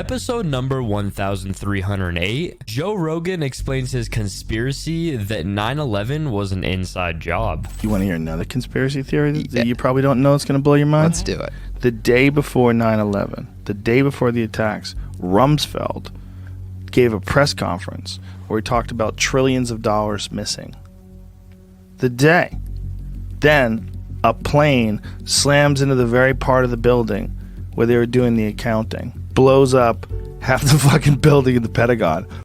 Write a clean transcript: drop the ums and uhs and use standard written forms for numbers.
episode number 1308, Joe Rogan explains his conspiracy that 9/11 was an inside job. You want to hear another conspiracy theory that you probably don't know? It's going to blow your mind? Let's do it. The day before 9/11, the day before the attacks, Rumsfeld gave a press conference where he talked about trillions of dollars missing. The day. Then a plane slams into the very part of the building where they were doing the accounting, blows up half the fucking building in the Pentagon.